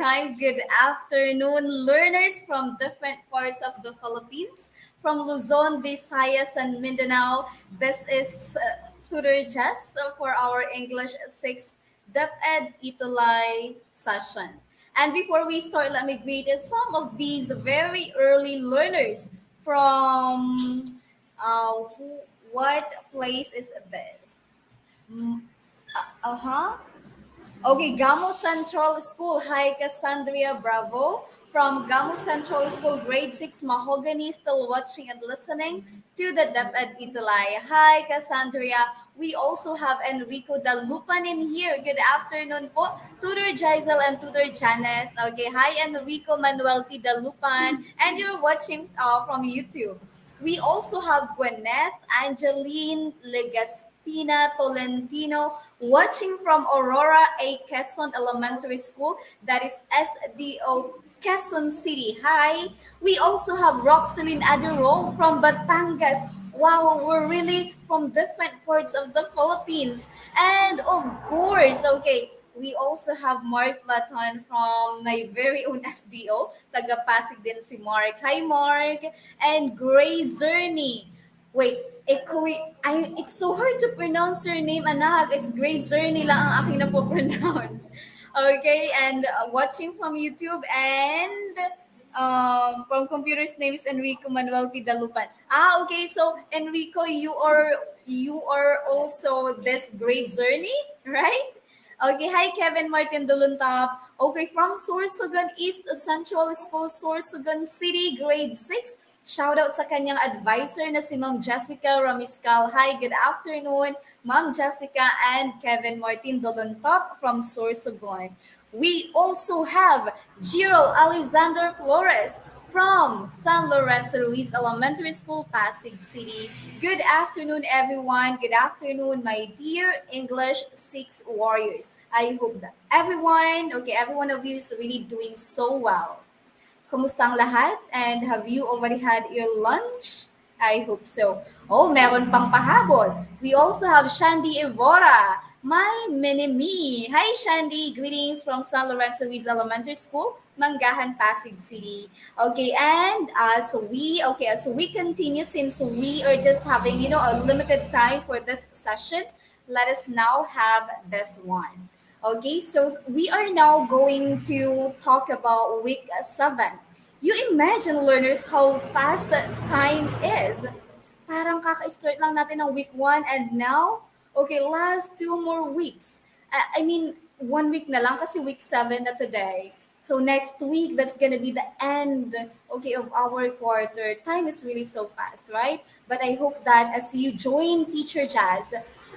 time. Good afternoon, learners from different parts of the Philippines, from Luzon, Visayas, and Mindanao. This is Tutor Jess for our English 6 DepEd Itulay session. And before we start, let me greet some of these very early learners from what place is this? Uh-huh. Okay, Gamo Central School. Hi, Cassandra Bravo. From Gamo Central School, grade 6, Mahogany, still watching and listening to the DepEd Itulay. Hi, Cassandra. We also have Enrico Dalupan in here. Good afternoon po. Tutor Jaisal and Tutor Janet. Okay, hi, Enrico Manuel T. Dalupan. And you're watching from YouTube. We also have Gwyneth, Angeline Legaspina Tolentino watching from Aurora A. Quezon Elementary School. That is SDO Quezon City. Hi. We also have Roxeline Adirol from Batangas. Wow, we're really from different parts of the Philippines. And of course, okay, we also have Mark Platon from my very own SDO. Taga-Pasig din si Mark. Hi, Mark. And Gray Zerny. Wait, it's so hard to pronounce your name, anak. It's Gray Zerny lang ang aking napopronounce. Okay, and watching from YouTube and from computer's name is Enrico Manuel Pidalupan. Okay, so Enrico, you are also this Gray Zerny, right? Okay, hi Kevin Martin Duluntap. Okay, from Sorsogon East Central School, Sorsogon City, grade 6. Shout out sa kanyang advisor na si Ma'am Jessica Ramiscal. Hi, good afternoon, Ma'am Jessica and Kevin Martin Duluntap from Sorsogon. We also have Jiro Alexander Flores from San Lorenzo Ruiz Elementary School, Pasig City. Good afternoon, everyone. Good afternoon, my dear English 6 warriors. I hope that every one of you is really doing so well. Kumusta ang lahat? And have you already had your lunch? I hope so. Oh, meron pang pahabol. We also have Shandy Evora, my mini-me. Hi, Shandy. Greetings from San Lorenzo Ruiz Elementary School, Mangahan, Pasig City. Okay, and as we continue, since we are just having, a limited time for this session, let us now have this one. Okay, so we are now going to talk about week 7. You imagine, learners, how fast the time is. Parang kaka-start lang natin ng week 1 and now, okay, last 2 more weeks. I mean, 1 week na lang kasi week 7 na today. So next week, that's gonna be the end, okay, of our quarter. Time is really so fast, right? But I hope that as you join Teacher Jazz,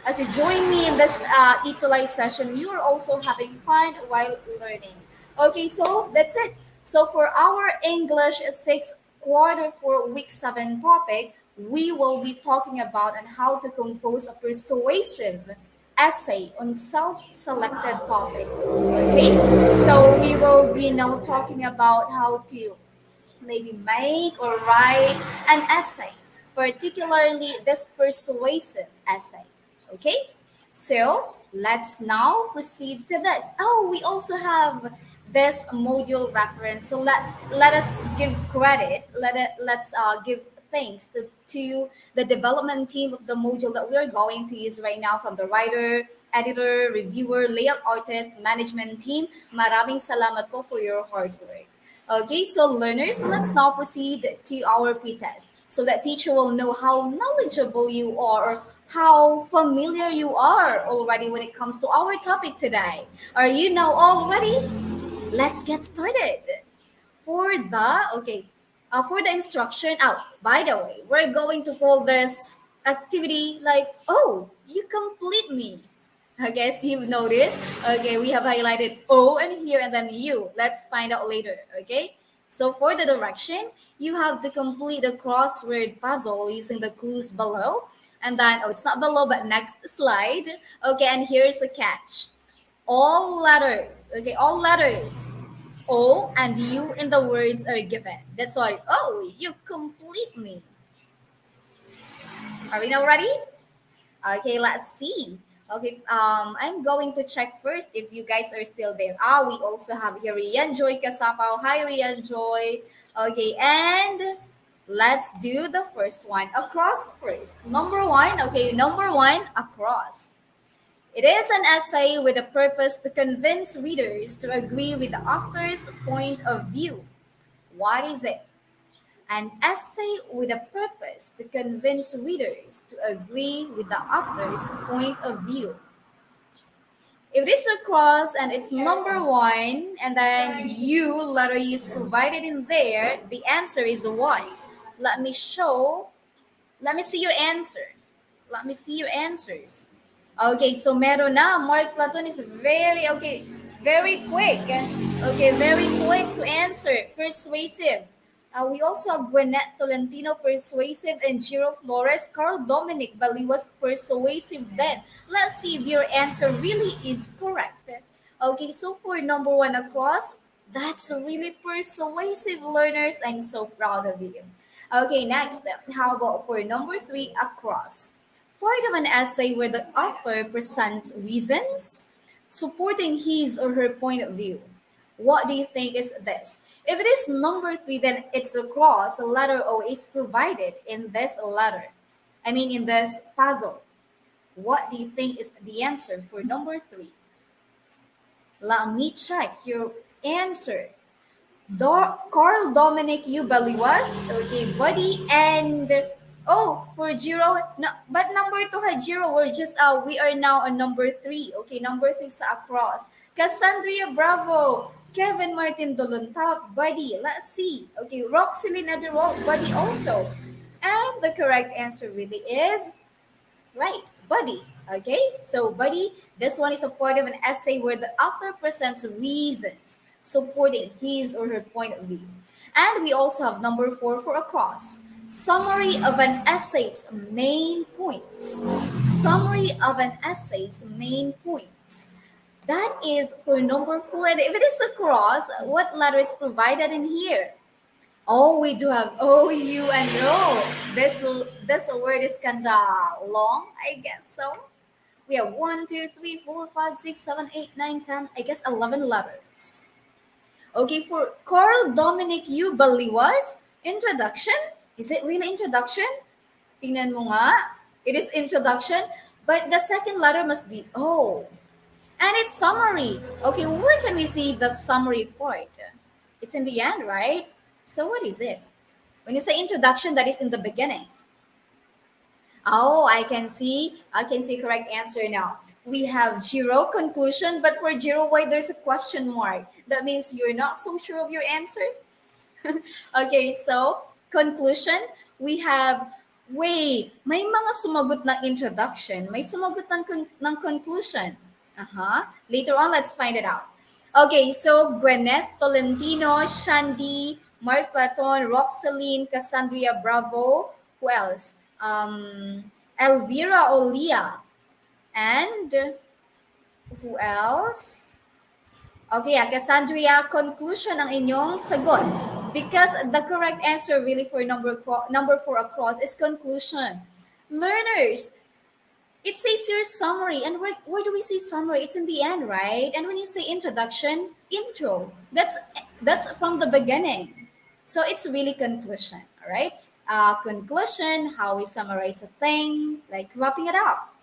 as you join me in this Itulay session, you are also having fun while learning. Okay, so that's it. So for our English 6 quarter 4 week 7 topic, we will be talking about on how to compose a persuasive essay on self-selected topic. Okay, so we will be now talking about how to maybe make or write an essay, particularly this persuasive essay. Okay, so let's now proceed to this. Oh, we also have this module reference. So let us give credit. Let's give thanks to the development team of the module that we are going to use right now, from the writer, editor, reviewer, layout artist, management team. Maraming salamat po for your hard work. Okay, so learners, let's now proceed to our pretest so that teacher will know how knowledgeable you are or how familiar you are already when it comes to our topic today. Are you now all ready? Let's get started. For the instruction out, by the way, we're going to call this activity like, oh, you complete me. I guess you've noticed. Okay, we have highlighted O and here and then U. Let's find out later. Okay, so for the direction, you have to complete the crossword puzzle using the clues below. And then, oh, it's not below, but next slide. Okay, and here's a catch. All letters, okay, all letters O and U in the words are given. That's why, oh, you complete me. Are we now ready? Okay, let's see. Okay, I'm going to check first if you guys are still there. We also have here Rian Joy Kasapaw. Hi, Rian Joy. Okay, and let's do the first one. Across first. Number one. Okay, number one, across. It is an essay with a purpose to convince readers to agree with the author's point of view. What is it? An essay with a purpose to convince readers to agree with the author's point of view. If it is a cross and it's number one, and then you letter is provided in there, the answer is what? Let me show. Let me see your answer. Let me see your answers. Okay, so meron na. Mark Platon is very quick. Okay, very quick to answer. Persuasive. We also have Gwinnett Tolentino persuasive and Giro Flores, Carl Dominic Baliwas persuasive then. Let's see if your answer really is correct. Okay, so for number one across, that's really persuasive learners. I'm so proud of you. Okay, next. How about for number three across? Part of an essay where the author presents reasons supporting his or her point of view. What do you think is this? If it is number three, then it's a cross. Letter O is provided in this letter. I mean, in this puzzle. What do you think is the answer for number three? Let me check your answer. Carl Dominic Ubaliwas, okay, buddy, and for Jiro, no, but number two had Jiro. We are now on number three, okay, number three sa across. Cassandra Bravo, Kevin Martin Dolontap, buddy. Let's see, okay, Roxylene Adirol, buddy also, and the correct answer really is right, buddy. Okay, so buddy, this one is a part of an essay where the author presents reasons supporting his or her point of view. And we also have number four for across. Summary of an essay's main points. Summary of an essay's main points. That is for number four. And if it is across, what letter is provided in here? Oh, we do have O, U, and O. This word is kinda long, I guess so. We have 1, 2, 3, 4, 5, 6, 7, 8, 9, 10. I guess 11 letters. Okay, for Carl Dominic U. Baliwas, introduction. Is it really introduction? Tingnan mo nga. It is introduction, but the second letter must be O. And it's summary. Okay, where can we see the summary part? It's in the end, right? So what is it? When you say introduction, that is in the beginning. Oh, I can see correct answer now. We have zero conclusion, but for zero, why there's a question mark? That means you're not so sure of your answer. Okay, so conclusion, we have, wait, may mga sumagot na introduction, may sumagot ng conclusion. Later on, let's find it out. Okay, so Gwyneth Tolentino, Shandy, Mark Platon, Roxaline, Cassandra Bravo, who else? Elvira Olia, and who else? Okay, Cassandra, conclusion ang inyong sagot. Because the correct answer really for number four across is conclusion. Learners, it says here summary. And where do we see summary? It's in the end, right? And when you say introduction, intro. That's from the beginning. So it's really conclusion, all right? Conclusion, how we summarize a thing, like wrapping it up.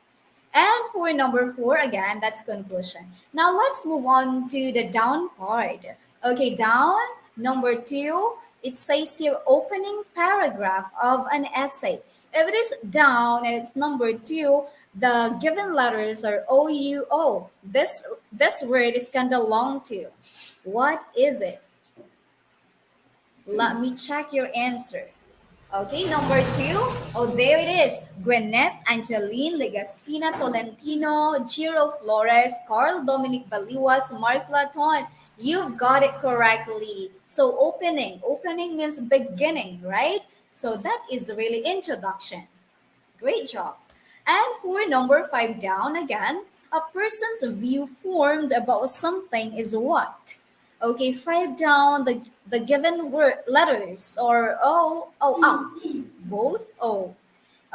And for number four, again, that's conclusion. Now let's move on to the down part. Okay, down, number two, it says here opening paragraph of an essay. If it is down and it's number two, the given letters are O, U, O. This word is kind of long too. What is it? Let me check your answer. Okay, number two. Oh, there it is. Gwyneth, Angeline, Legaspina, Tolentino, Giro Flores, Carl Dominic Baliwas, Mark Platon. You've got it correctly. So opening. Opening means beginning, right? So that is really introduction. Great job. And for number five down again, a person's view formed about something is what? Okay, five down, the given word letters or both O.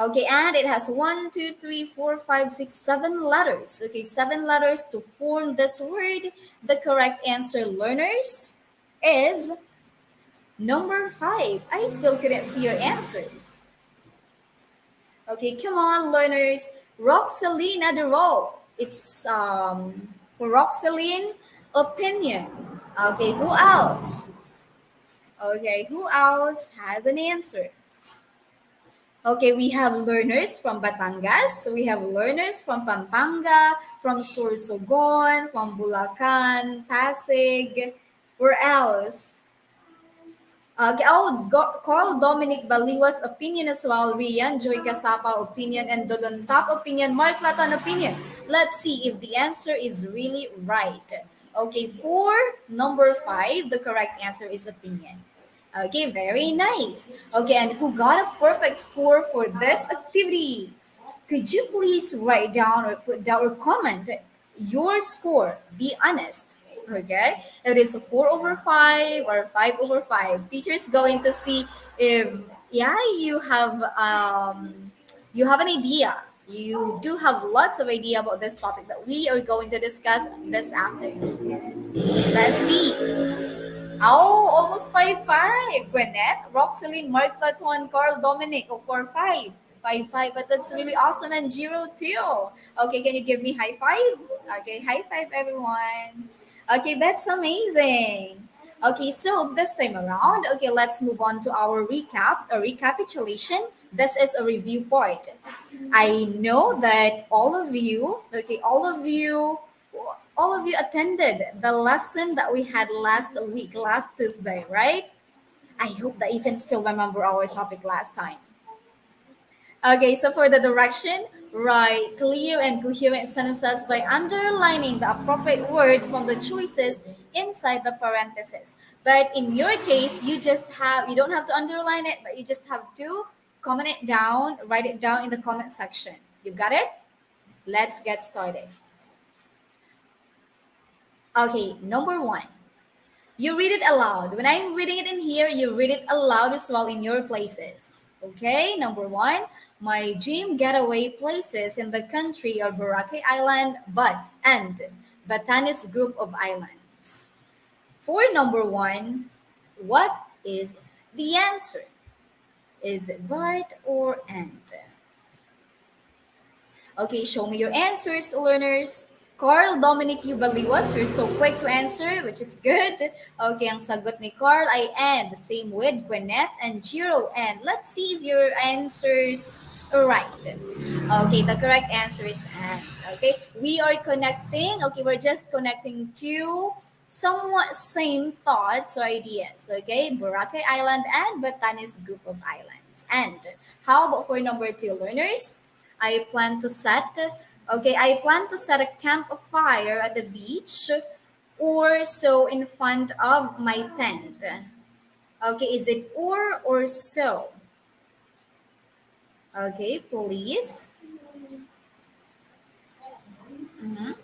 Okay, and it has one, two, three, four, five, six, 7 letters. Okay, 7 letters to form this word. The correct answer, learners, is number five. I still couldn't see your answers. Okay, come on, learners. Roxaline at the roll. It's for Roxaline, opinion. Okay, who else? Okay, who else has an answer? Okay, we have learners from Batangas, we have learners from Pampanga, from Sorsogon, from Bulacan, Pasig. Where else? Carl Dominic Baliwas opinion as well, Rian Joy Casapa opinion, and Dolontap opinion, Mark Laton opinion. Let's see if the answer is really right. Okay, for number five, the correct answer is opinion. Okay, very nice. Okay, and who got a perfect score for this activity? Could you please write down or put down or comment your score? Be honest. Okay, it is 4/5 or 5/5. Teacher is going to see if yeah you have an idea. You do have lots of idea about this topic that we are going to discuss this afternoon. Let's see. Oh, almost 5-5. Gwyneth, Roxaline, Mark Platon, Carl Dominic. Oh, 4-5. 5-5. But that's really awesome. And Jiro too. Okay, can you give me high five? Okay, high five, everyone. Okay, that's amazing. Okay, so this time around, okay, let's move on to our a recapitulation. This is a review part. I know that all of you attended the lesson that we had last week, last Tuesday, right? I hope that you can still remember our topic last time. Okay, so for the direction, write clear and coherent sentences by underlining the appropriate word from the choices inside the parentheses. But in your case, you don't have to underline it, but you just have to comment it down, write it down in the comment section. You got it? Let's get started. Okay, number one. You read it aloud. When I'm reading it in here, you read it aloud as well in your places. Okay, number one, my dream getaway places in the country are Boracay Island, and Batanes group of islands. For number one, what is the answer? Is it but or and? Okay, show me your answers, learners. Carl Dominic Ubaliwas, you're so quick to answer, which is good. Okay, ang sagot ni Carl ay and. Same with Gwyneth and Jiro and. Let's see if your answers are right. Okay, the correct answer is and. Okay, we are connecting. Okay, we're just connecting two somewhat same thoughts or ideas. Okay, Boracay Island and Batanes group of islands. And how about for number two, learners? I plan to set I plan to set a campfire at the beach or so in front of my tent. Okay, is it or so? Okay, please. Mhm.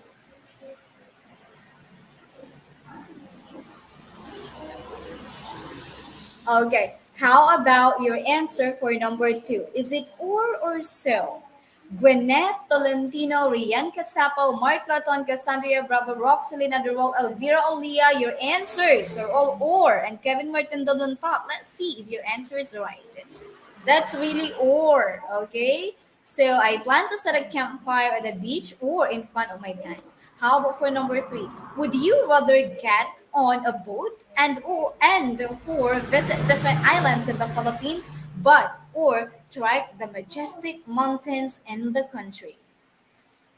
Okay, how about your answer for number two? Is it or so? Gwyneth Tolentino, Rian Casapo, Mark Platon, Cassandra Bravo, Roxalyn Adarol, Elvira Olia, your answers are all or, and Kevin Martin down on top. Let's see if your answer is right. That's really or, okay? So I plan to set a campfire at the beach or in front of my tent. How about for number three? Would you rather get on a boat and for visit different islands in the Philippines, but or trek the majestic mountains in the country?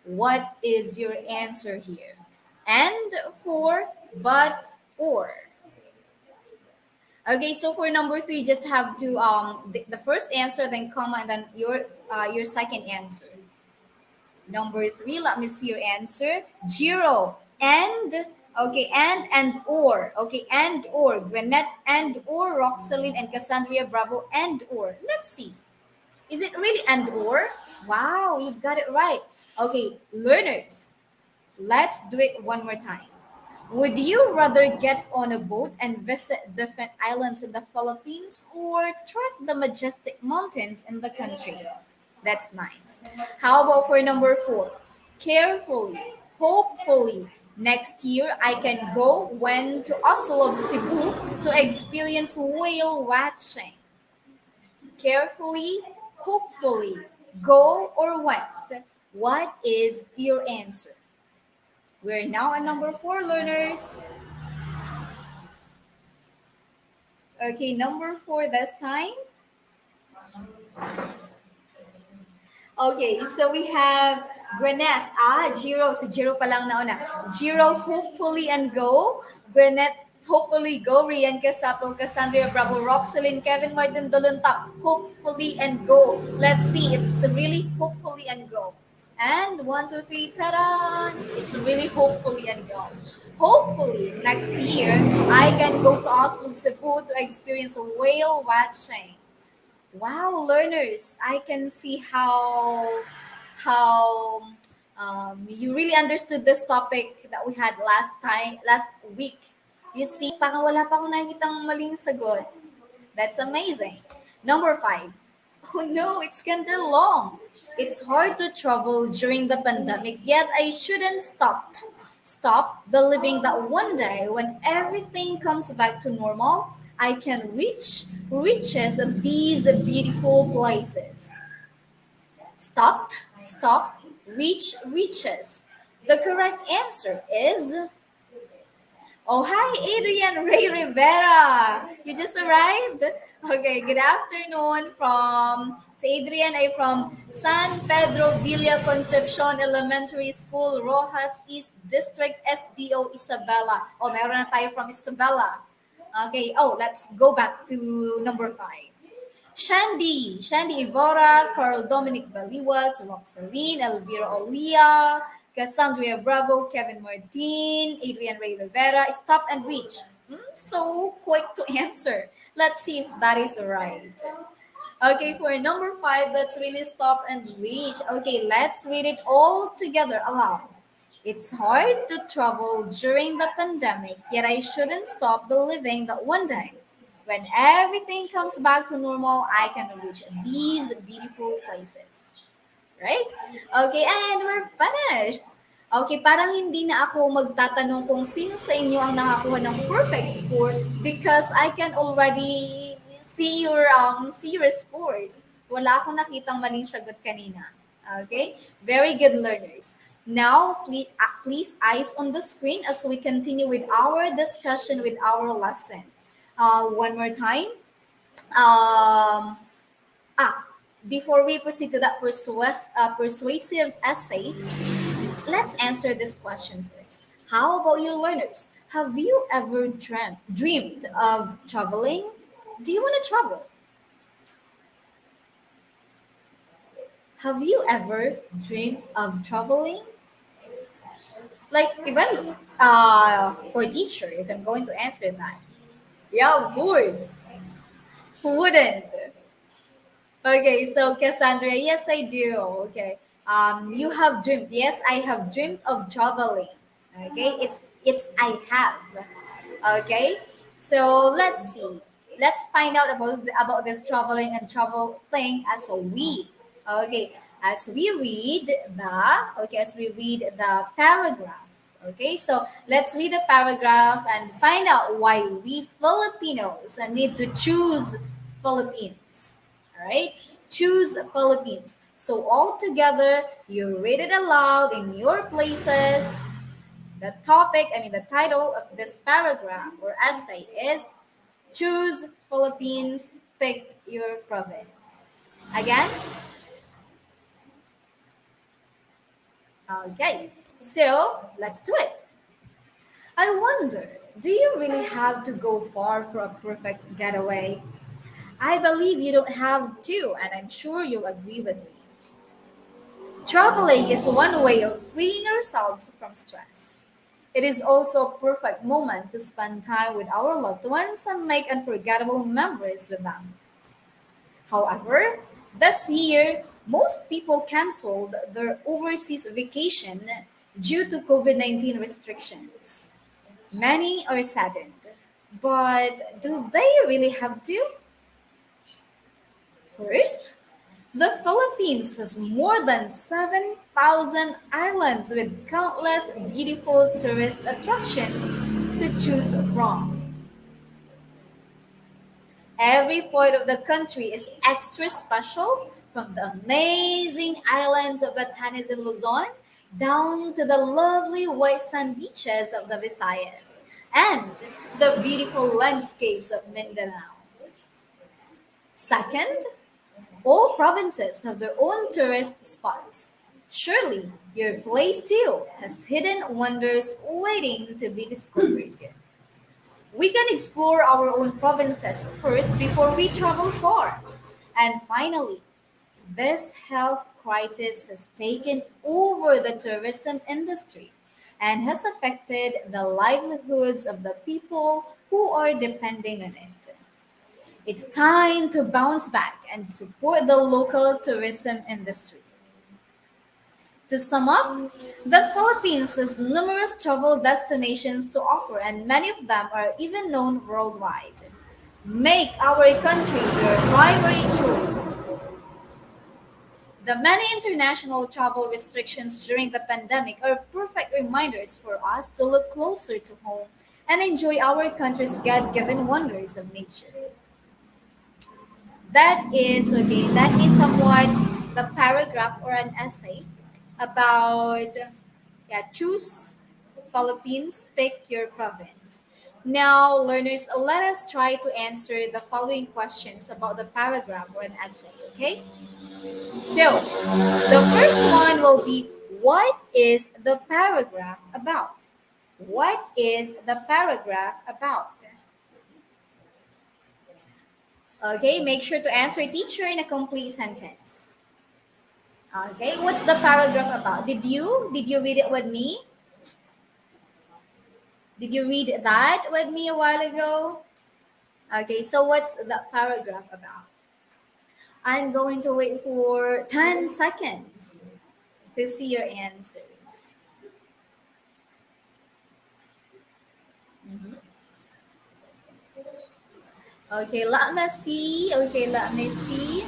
What is your answer here? And for but or. Okay, so for number three, just have to the first answer, then comma, and then your second answer. Number three, let me see your answer. Zero and okay, and or okay, and or Gwinnett and or Roxalyn and Cassandra Bravo and or. Let's see. Is it really and or? Wow, you've got it right. Okay, learners, let's do it one more time. Would you rather get on a boat and visit different islands in the Philippines or trek the majestic mountains in the country? That's nice. How about for number four? Carefully, hopefully, next year I can go when to Oslo of Cebu to experience whale watching. Carefully, hopefully, go or went. What is your answer? We're now at number four, learners. Okay, number four this time. Okay, so we have Gwyneth. Jiro. Si Jiro pa lang nauna. Jiro, hopefully and go. Gwyneth, hopefully go. Rian Casapo, Cassandra Bravo, Roxalyn, Kevin Martin Doluntap, hopefully and go. Let's see if it's really hopefully and go. And one, two, three, ta-da! It's really hopefully and go. Hopefully, next year, I can go to Oslo, Cebu to experience whale watching. Wow, learners, I can see how you really understood this topic that we had last week. You see, parang wala pa akong nakikitang maling sagot. That's amazing. Number five. Oh no, it's kinda long. It's hard to travel during the pandemic, yet I shouldn't stop believing that one day when everything comes back to normal, I can reaches these beautiful places. Stop, reaches. The correct answer is oh, hi, Adrian Ray Rivera. You just arrived? Okay, good afternoon from si Adrian ay from San Pedro Villa Concepcion Elementary School, Rojas East District, SDO Isabela. Oh, meron na tayo from Isabela. Okay, oh, let's go back to number five. Shandy Ivora, Carl Dominic Baliwas, Roxaline, Elvira Olia, Cassandra Bravo, Kevin Martin, Adrian Ray Rivera. Stop and reach. So quick to answer. Let's see if that is right. Okay, for number five, let's really stop and reach. Okay, let's read it all together aloud. It's hard to travel during the pandemic, yet I shouldn't stop believing that one day, when everything comes back to normal, I can reach these beautiful places. Right? Okay, and we're finished. Okay, parang hindi na ako magtatanong kung sino sa inyo ang nakakuha ng perfect score because I can already see your scores. Wala akong nakitang maling sagot kanina. Okay? Very good learners. Now, please eyes on the screen as we continue with our discussion with our lesson. One more time. Um, ah, Before we proceed to that persuasive essay, let's answer this question first. How about you learners? Have you ever dreamed of traveling? Do you want to travel? Have you ever dreamed of traveling? Like even for teacher, if I'm going to answer that. Yeah, of course. Who wouldn't? Okay, so Cassandra, yes, I do. Okay. You have dreamed. Yes, I have dreamed of traveling. Okay, it's I have. Okay, so let's see. Let's find out about this traveling and travel thing as we. Okay, as we read the paragraph. Okay, so let's read the paragraph and find out why we Filipinos need to choose Philippines. All right, choose Philippines. So all together, you read it aloud in your places. The title of this paragraph or essay is Choose Philippines, Pick Your Province. Again? Okay, so let's do it. I wonder, do you really have to go far for a perfect getaway? I believe you don't have to, and I'm sure you'll agree with me. Traveling is one way of freeing ourselves from stress. It is also a perfect moment to spend time with our loved ones and make unforgettable memories with them. However, this year, most people canceled their overseas vacation due to COVID-19 restrictions. Many are saddened. But do they really have to? First, The Philippines has more than 7,000 islands with countless beautiful tourist attractions to choose from. Every part of the country is extra special, from the amazing islands of Batanes and Luzon down to the lovely white sand beaches of the Visayas and the beautiful landscapes of Mindanao. Second, all provinces have their own tourist spots. Surely your place too has hidden wonders waiting to be discovered. We can explore our own provinces first before we travel far. And finally, this health crisis has taken over the tourism industry and has affected the livelihoods of the people who are depending on it. It's time to bounce back and support the local tourism industry. To sum up, the Philippines has numerous travel destinations to offer, and many of them are even known worldwide. Make our country your primary choice. The many international travel restrictions during the pandemic are perfect reminders for us to look closer to home and enjoy our country's God given wonders of nature. That is okay. That is somewhat the paragraph or an essay about choose Philippines, pick your province. Now, learners, let us try to answer the following questions about the paragraph or an essay. Okay. So, the first one will be, what is the paragraph about? What is the paragraph about? Okay, make sure to answer teacher in a complete sentence. Okay, what's the paragraph about? Did you read it with me? Did you read that with me a while ago? Okay, so what's the paragraph about? I'm going to wait for 10 seconds to see your answers. Okay, let me see. Okay, let me see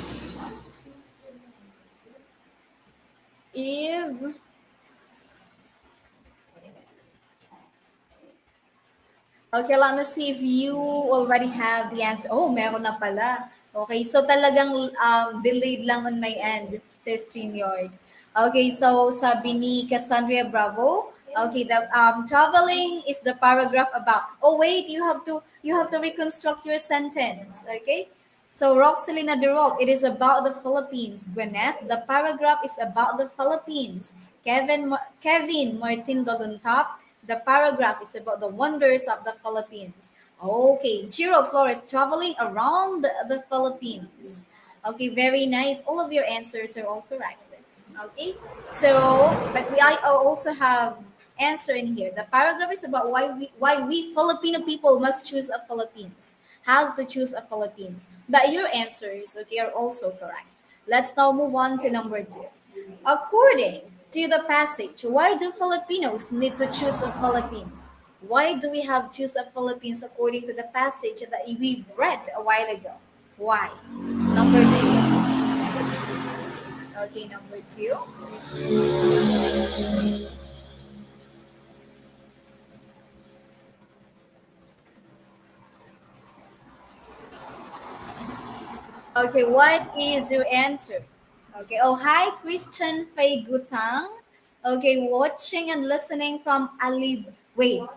if Okay, let me see if you already have the answer. Oh, meron na pala. Okay, so talagang delayed lang on my end sa StreamYard. Okay, so sabi ni Cassandra Bravo, okay, the traveling is the paragraph about. Oh wait, you have to reconstruct your sentence. Okay, so Roxelina Durog, it is about the Philippines. Gwyneth, the paragraph is about the Philippines. Kevin Martin Doluntap, the paragraph is about the wonders of the Philippines. Okay, Chiro Flores, traveling around the Philippines. Okay, very nice. All of your answers are all correct. Okay, so but I also have answer in here. The paragraph is about why we Filipino people must choose a Philippines. How to choose a Philippines. But your answers, okay, are also correct. Let's now move on to number two. According to the passage, why do Filipinos need to choose a Philippines? Why do we have choose a Philippines according to the passage that we read a while ago? Why? Number two. Okay, number two. Okay, what is your answer? Okay. Oh, hi, Christian Fay Gutang. Okay, watching and listening from Alibadabad.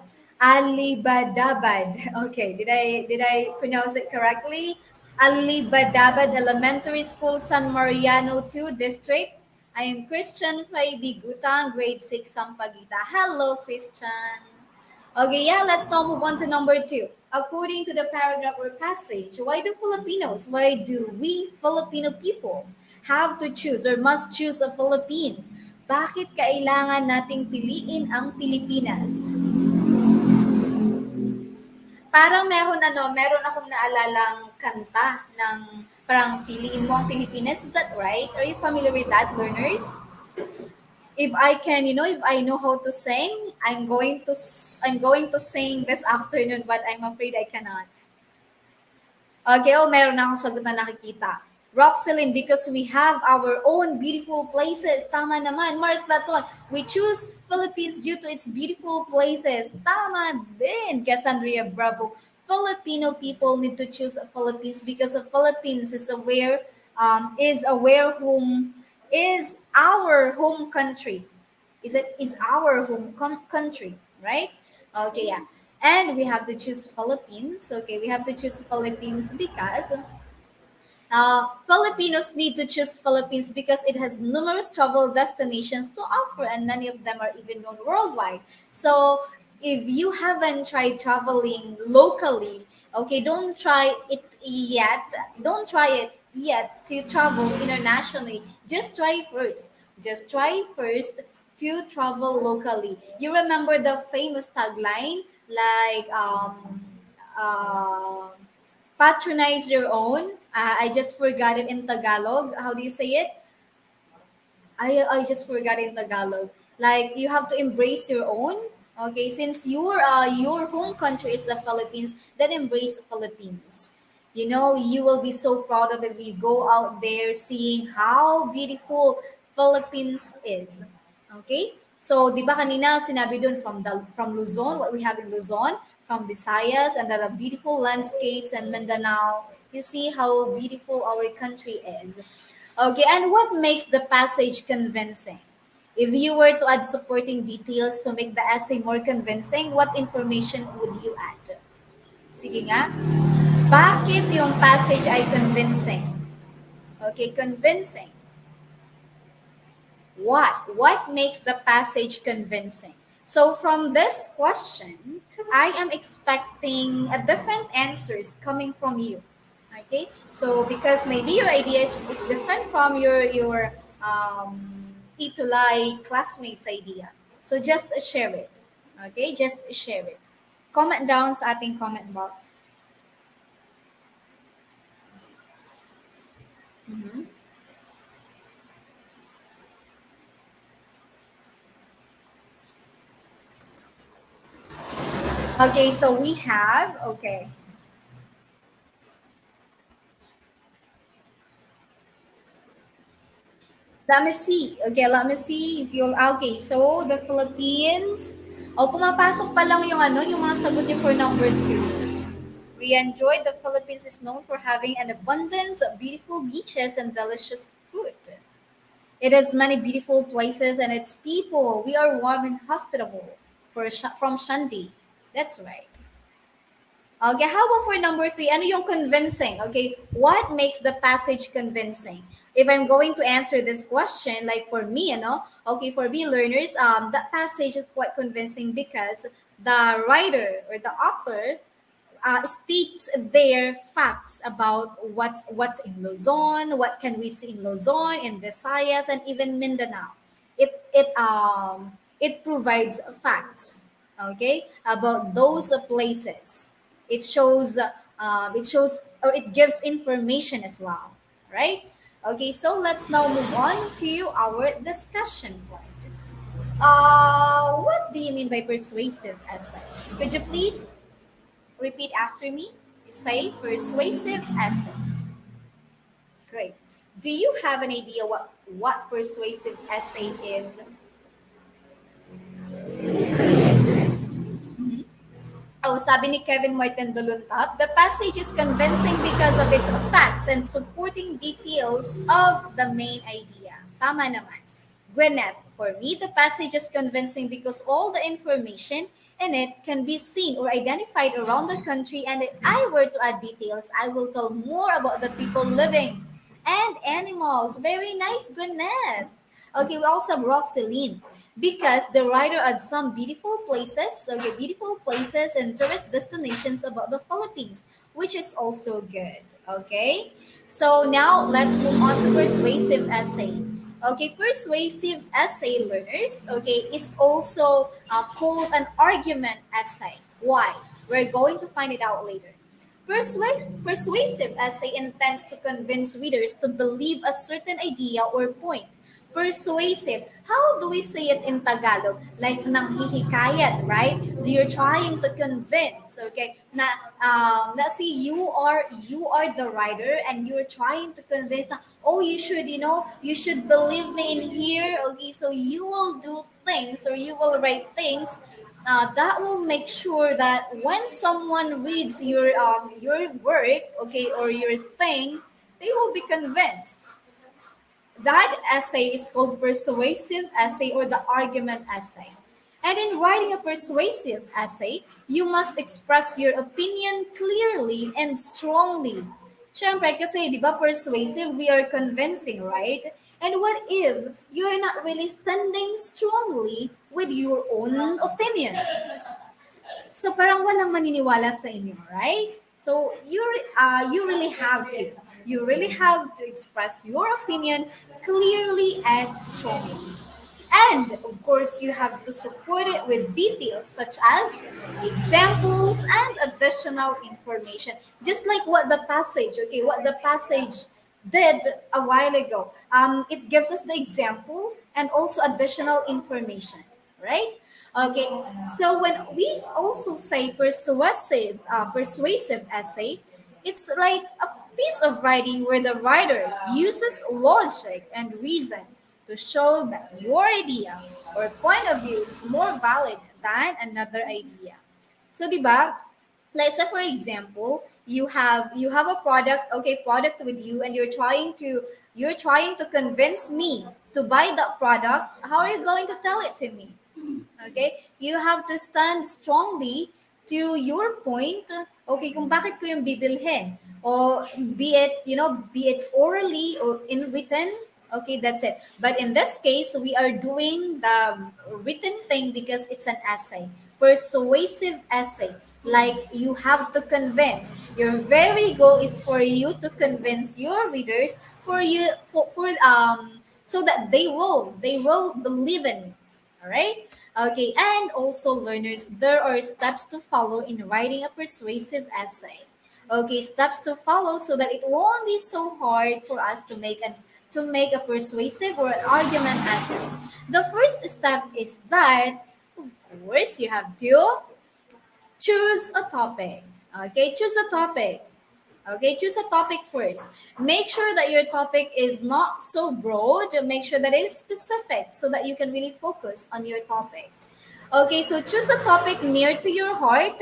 Okay, did I pronounce it correctly? Alibadabad Elementary School, San Mariano 2 District. I am Christian Fay Gutang, grade 6, Sampaguita. Hello, Christian. Okay, yeah, let's now move on to number two. According to the paragraph or passage, why do we Filipino people have to choose or must choose a Philippines? Bakit kailangan nating piliin ang Pilipinas? Parang meron akong naalalang kanta ng parang piliin mo ang Pilipinas. Is that right? Are you familiar with that, learners? If I can, if I know how to sing, I'm going to sing this afternoon, but I'm afraid I cannot. Okay, oh, meron na akong sagot na nakikita. Roxelyn, because we have our own beautiful places. Tama naman. Mark Platon, we choose Philippines due to its beautiful places. Tama din. Cassandra Bravo. Filipino people need to choose Philippines because the Philippines is aware whom is our home country. Is our country, right? Okay, yeah. And we have to choose Philippines. Okay, we have to choose Philippines because Filipinos need to choose Philippines because it has numerous travel destinations to offer, and many of them are even known worldwide. So, if you haven't tried traveling locally, okay, don't try it yet. Don't try it yet to travel internationally. Just try first. Just try first to travel locally. You remember the famous tagline like uh, patronize your own. I just forgot it in Tagalog. How do you say it? I just forgot in Tagalog. Like you have to embrace your own. Okay, since your home country is the Philippines, then embrace Philippines. You know, you will be so proud of it if you go out there seeing how beautiful Philippines is. Okay? So, di ba kanina sinabi dun from Luzon, what we have in Luzon, from Visayas, and the beautiful landscapes and Mindanao. You see how beautiful our country is. Okay, and what makes the passage convincing? If you were to add supporting details to make the essay more convincing, what information would you add? Sige nga. Bakit yung passage ay convincing? Okay, convincing. What makes the passage convincing? So from this question, I am expecting a different answers coming from you. Okay, so because maybe your idea is different from your Itulay classmates idea. So just share it. Okay, just share it. Comment down sa ating comment box. Mhm. Okay, so we have, okay. Let me see. Okay, let me see if you'll... Okay, so the Philippines... Oh, pumapasok pa lang yung yung mga sagot niyo for number two. We enjoy the Philippines is known for having an abundance of beautiful beaches and delicious food. It has many beautiful places and its people. We are warm and hospitable from Shandy. That's right. Okay, how about for number three? Ano yung convincing? Okay, what makes the passage convincing? If I'm going to answer this question, like for me, okay, for me learners, that passage is quite convincing because the writer or the author states their facts about what's in Luzon, what can we see in Luzon, in Visayas, and even Mindanao. It provides facts, okay, about those places. It shows or it gives information as well, right? Okay, so let's now move on to our discussion point. What do you mean by persuasive essay? Could you please repeat after me? You say persuasive essay. Great. Do you have an idea what persuasive essay is? Oh, sabi ni Kevin Martin Duluntap, the passage is convincing because of its facts and supporting details of the main idea. Tama naman. Gwyneth, for me, the passage is convincing because all the information in it can be seen or identified around the country, and if I were to add details, I will tell more about the people living and animals. Very nice, Gwyneth. Okay, we also have Roxeline because the writer adds some beautiful places and tourist destinations about the Philippines, which is also good. Okay, so now let's move on to persuasive essay. Okay, persuasive essay learners, okay, is also called an argument essay. Why? We're going to find it out later. Persuasive essay intends to convince readers to believe a certain idea or point Persuasive. How do we say it in Tagalog? Like nanghihikayat, right? You're trying to convince, okay? Na let's say you are the writer and you're trying to convince na, oh, you should believe me in here, okay? So you will do things or you will write things that will make sure that when someone reads your work, okay, or your thing, they will be convinced. That essay is called persuasive essay or the argument essay. And in writing a persuasive essay, you must express your opinion clearly and strongly. Siyempre, kasi di ba persuasive, we are convincing, right? And what if you're not really standing strongly with your own opinion? So parang walang maniniwala sa inyo, right? So you really have to. You really have to express your opinion clearly and strongly. And of course, you have to support it with details such as examples and additional information. Just like what the passage, okay, what the passage did a while ago. It gives us the example and also additional information, right? Okay, so when we also say persuasive essay, it's like a piece of writing where the writer uses logic and reason to show that your idea or point of view is more valid than another idea. So, di ba? Let's say for example, you have a product with you, and you're trying to convince me to buy that product. How are you going to tell it to me? Okay? You have to stand strongly to your point. Okay, kung bakit ko yung bibilhin. O be it orally or in written. Okay, that's it. But in this case, we are doing the written thing because it's an essay. Persuasive essay. Like you have to convince. Your very goal is for you to convince your readers so that they will believe in you. All right. Okay. And also, learners, there are steps to follow in writing a persuasive essay. Okay, steps to follow so that it won't be so hard for us to make a persuasive or an argument essay. The first step is that, of course, you have to choose a topic. Okay, choose a topic. Okay, choose a topic first. Make sure that your topic is not so broad. Make sure that it is specific so that you can really focus on your topic. Okay, so choose a topic near to your heart.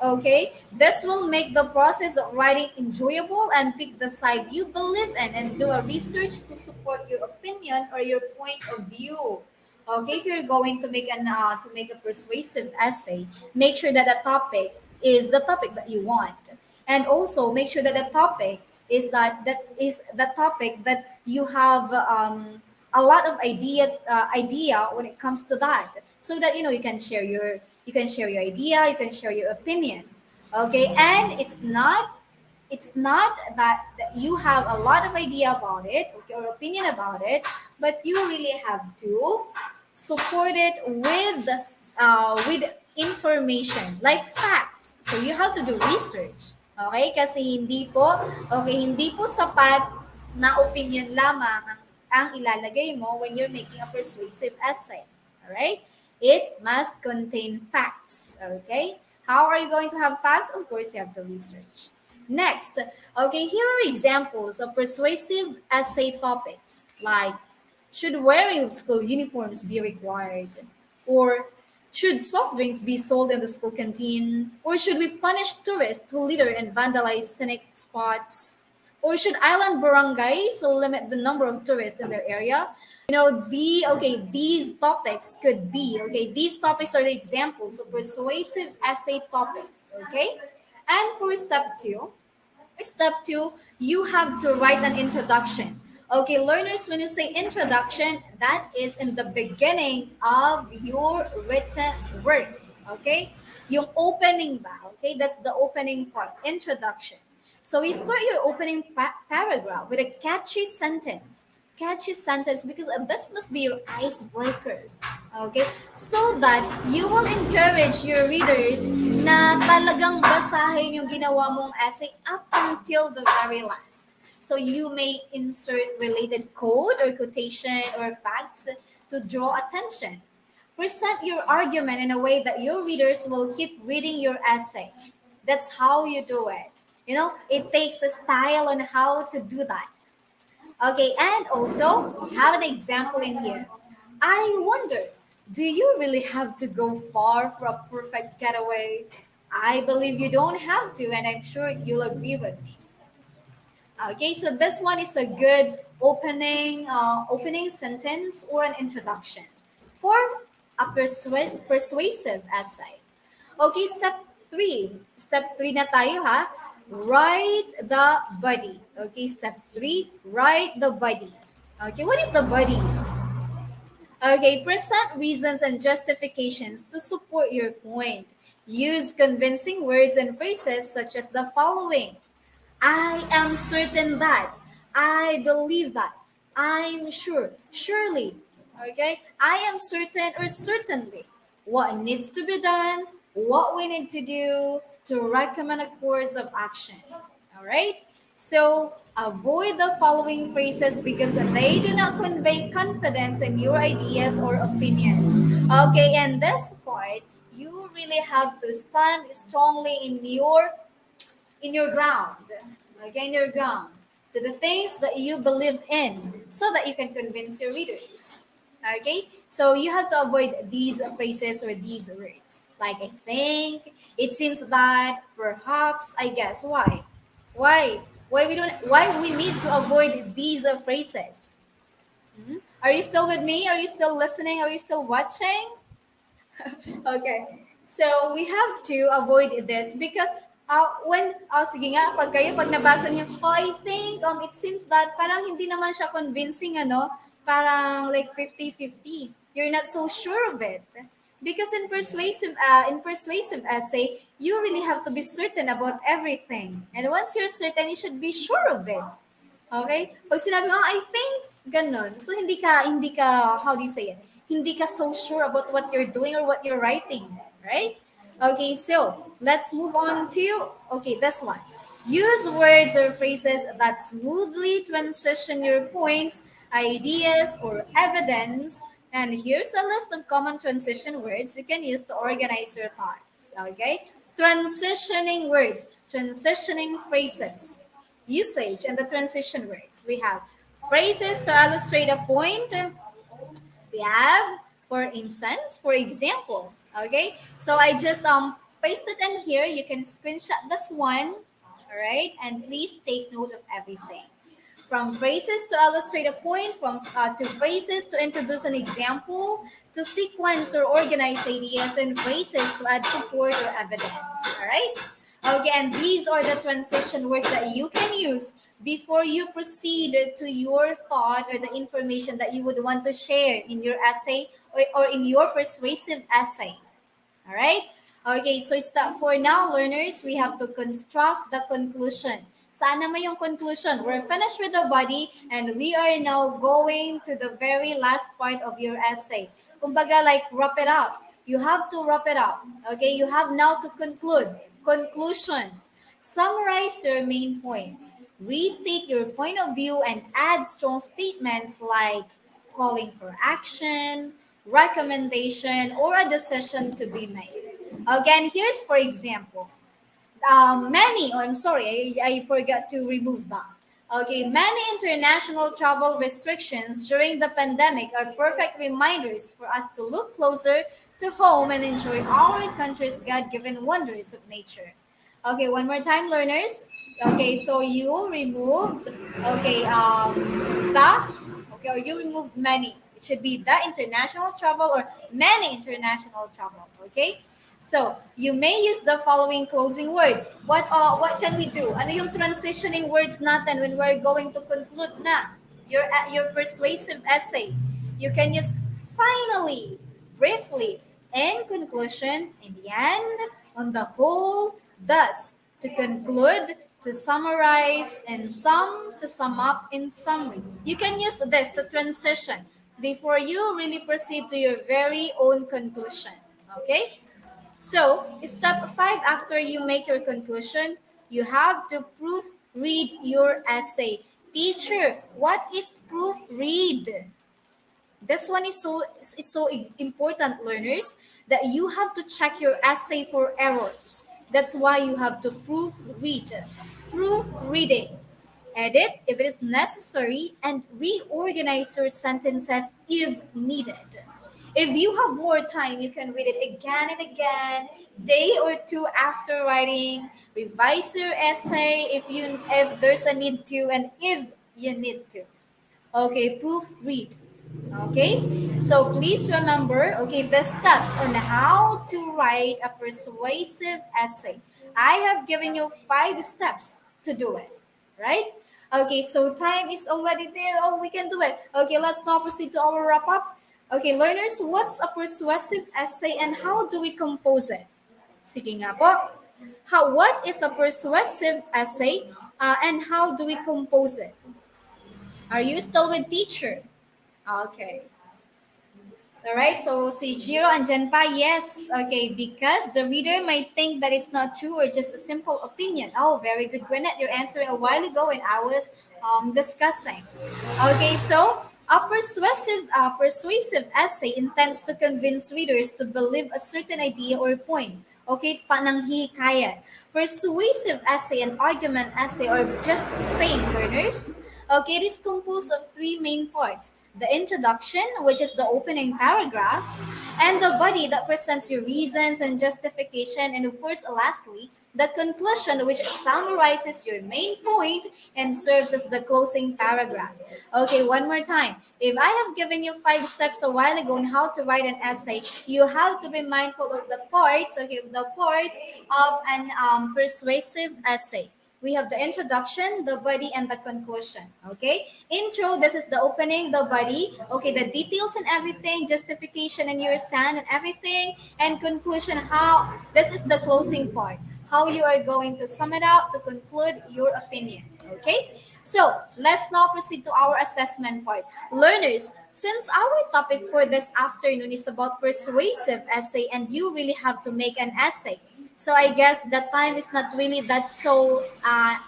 Okay, this will make the process of writing enjoyable, and pick the side you believe in and do a research to support your opinion or your point of view. Okay, if you're going to make a persuasive essay, make sure that the topic is the topic that you want, and also make sure that the topic is the topic that you have a lot of idea when it comes to that, so that you can share your idea, you can share your opinion. Okay, and it's not that you have a lot of idea about it, okay, or opinion about it, but you really have to support it with information like facts. So you have to do research. Okay? Kasi hindi po sapat na opinion lamang ang ilalagay mo when you're making a persuasive essay. Alright? It must contain facts. Okay? How are you going to have facts? Of course, you have to research. Next, okay, here are examples of persuasive essay topics like, should wearing of school uniforms be required? Or should soft drinks be sold in the school canteen? Or should we punish tourists who litter and vandalize scenic spots? Or should island barangays limit the number of tourists in their area? These topics could be, these topics are the examples of persuasive essay topics, okay? And for step two, you have to write an introduction. Okay, learners, when you say introduction, that is in the beginning of your written work. Okay? Yung opening ba? Okay, that's the opening part, introduction. So you start your opening paragraph with a catchy sentence. Catchy sentence because this must be your icebreaker. Okay? So that you will encourage your readers na talagang basahin yung ginawa mong essay up until the very last. So you may insert related code or quotation or facts to draw attention. Present your argument in a way that your readers will keep reading your essay. That's how you do it. It takes a style on how to do that. Okay, and also we have an example in here. I wonder, do you really have to go far for a perfect getaway? I believe you don't have to, and I'm sure you'll agree with me. Okay, so this one is a good opening sentence or an introduction for a persuasive essay. Okay, step 3. Step 3 na tayo ha. Write the body. Okay, step 3, write the body. Okay, what is the body? Okay, present reasons and justifications to support your point. Use convincing words and phrases such as the following. I am certain that. I believe that. I'm sure. Surely. Okay? I am certain or certainly. What needs to be done, what we need to do to recommend a course of action. All right? So avoid the following phrases because they do not convey confidence in your ideas or opinion. Okay, and this part, you really have to stand strongly in your ground, okay, in your ground, to the things that you believe in, so that you can convince your readers. Okay, so you have to avoid these phrases or these words, like I think, it seems that, perhaps, I guess. Why we need to avoid these phrases? Are you still with me? Are you still listening? Are you still watching? Okay. So we have to avoid this because sige nga, pag nabasa niyo, oh, I think, it seems that parang hindi naman siya convincing, parang like 50-50. You're not so sure of it. Because in persuasive essay, you really have to be certain about everything. And once you're certain, you should be sure of it. Okay? Pag sinabi mo, I think, ganun. So, hindi ka, how do you say it? Hindi ka so sure about what you're doing or what you're writing. Right? Okay, so, let's move on to, okay, this one. Use words or phrases that smoothly transition your points, ideas, or evidence. And here's a list of common transition words you can use to organize your thoughts. Okay? Transitioning words, transitioning phrases, usage, and the transition words. We have phrases to illustrate a point. We have, for instance, for example. Okay, so I just pasted in here. You can screenshot this one. All right, and please take note of everything. From phrases to illustrate a point, to phrases to introduce an example, to sequence or organize ideas, and phrases to add support or evidence. All right. Okay, and these are the transition words that you can use before you proceed to your thought or the information that you would want to share in your essay, or in your persuasive essay. All right? Okay, so for now, learners, we have to construct the conclusion. Saan naman yung conclusion? We're finished with the body and we are now going to the very last part of your essay. Kumbaga, like, wrap it up. You have to wrap it up. Okay, you have now to conclude. Conclusion. Summarize your main points. Restate your point of view and add strong statements like calling for action, recommendation, or a decision to be made. Again, here's for example. Oh, I'm sorry, I forgot to remove that. Okay, many international travel restrictions during the pandemic are perfect reminders for us to look closer to home and enjoy our country's God-given wonders of nature. Okay, one more time, learners. Okay, so you removed, okay, or you removed many. It should be the international travel or many international travel. Okay, so you may use the following closing words. What can we do? Ano yung transitioning words natin when we're going to conclude na your persuasive essay? You can use finally, briefly, in conclusion, in the end, on the whole, thus, to conclude, to summarize, and to sum up in summary. You can use this to transition before you really proceed to your very own conclusion. Okay? So, step 5, after you make your conclusion, you have to proofread your essay. Teacher, what is proofread? This one is so important, learners, that you have to check your essay for errors. That's why you have to proofread. Proofreading. Edit if it is necessary and reorganize your sentences if needed. If you have more time, you can read it again and again, day or two after writing. Revise your essay if there's a need to and if you need to. Okay, proofread. Okay, so please remember, okay, the steps on how to write a persuasive essay. I have given you 5 steps to do it, right? Okay, so time is already there. Oh, we can do it. Okay, let's now proceed to our wrap up. Okay, learners, what's a persuasive essay and how do we compose it? Sige nga po. What is a persuasive essay and how do we compose it? Are you still with teacher? Okay. All right, so si Jiro and Jenpa, yes. Okay, because the reader might think that it's not true or just a simple opinion. Oh, very good, Gwyneth. You're answering a while ago when I was discussing. Okay, so a persuasive essay intends to convince readers to believe a certain idea or point. Okay, pananghihikayan. Persuasive essay and argument essay are just same, learners. Okay, it is composed of 3 main parts: the introduction, which is the opening paragraph, and the body that presents your reasons and justification, and of course, lastly, the conclusion, which summarizes your main point and serves as the closing paragraph. Okay, one more time. If I have given you 5 steps a while ago on how to write an essay, you have to be mindful of the parts, okay, the parts of an persuasive essay. We have the introduction, the body, and the conclusion. Okay, intro, this is the opening, the body, okay, the details and everything, justification and your stand and everything, and conclusion, how this is the closing part, how you are going to sum it up to conclude your opinion. Okay, so let's now proceed to our assessment part. Learners, since our topic for this afternoon is about persuasive essay and you really have to make an essay, so I guess the time is not really that so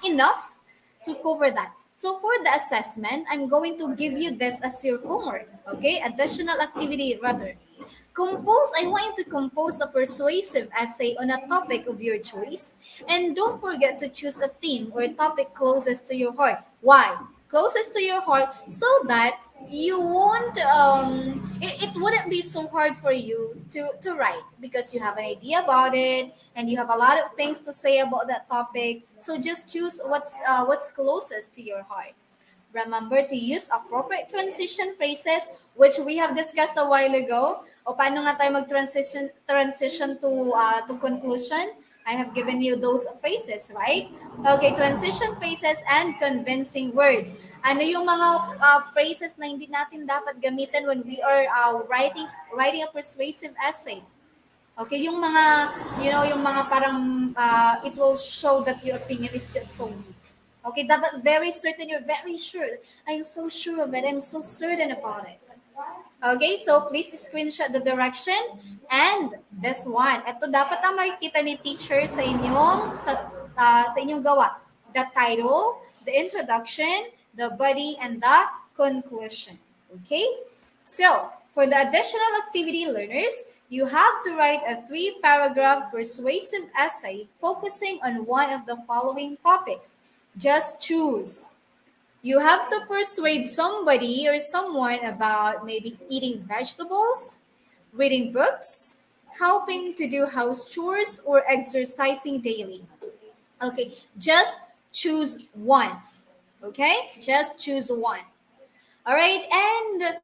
enough to cover that. So for the assessment, I'm going to give you this as your homework, okay? Additional activity rather. I want you to compose a persuasive essay on a topic of your choice. And don't forget to choose a theme or topic closest to your heart. Why? Closest to your heart so that you won't it wouldn't be so hard for you to write because you have an idea about it and you have a lot of things to say about that topic, so just choose what's closest to your heart. Remember to use appropriate transition phrases, which we have discussed a while ago. O paano nga tayo mag-transition to conclusion? I have given you those phrases, right? Okay, transition phrases and convincing words. Ano yung mga phrases na hindi natin dapat gamitin when we are writing a persuasive essay? Okay, yung mga, yung mga parang it will show that your opinion is just so weak. Okay, dapat very certain, you're very sure. I'm so sure of it. I'm so certain about it. Okay, so please screenshot the direction and this one. Ito dapat ang makikita ni teacher sa inyong gawa. The title, the introduction, the body, and the conclusion. Okay? So, for the additional activity, learners, you have to write a 3-paragraph persuasive essay focusing on one of the following topics. Just choose. You have to persuade somebody or someone about maybe eating vegetables, reading books, helping to do house chores, or exercising daily. Okay, just choose one. Okay, just choose one. All right, and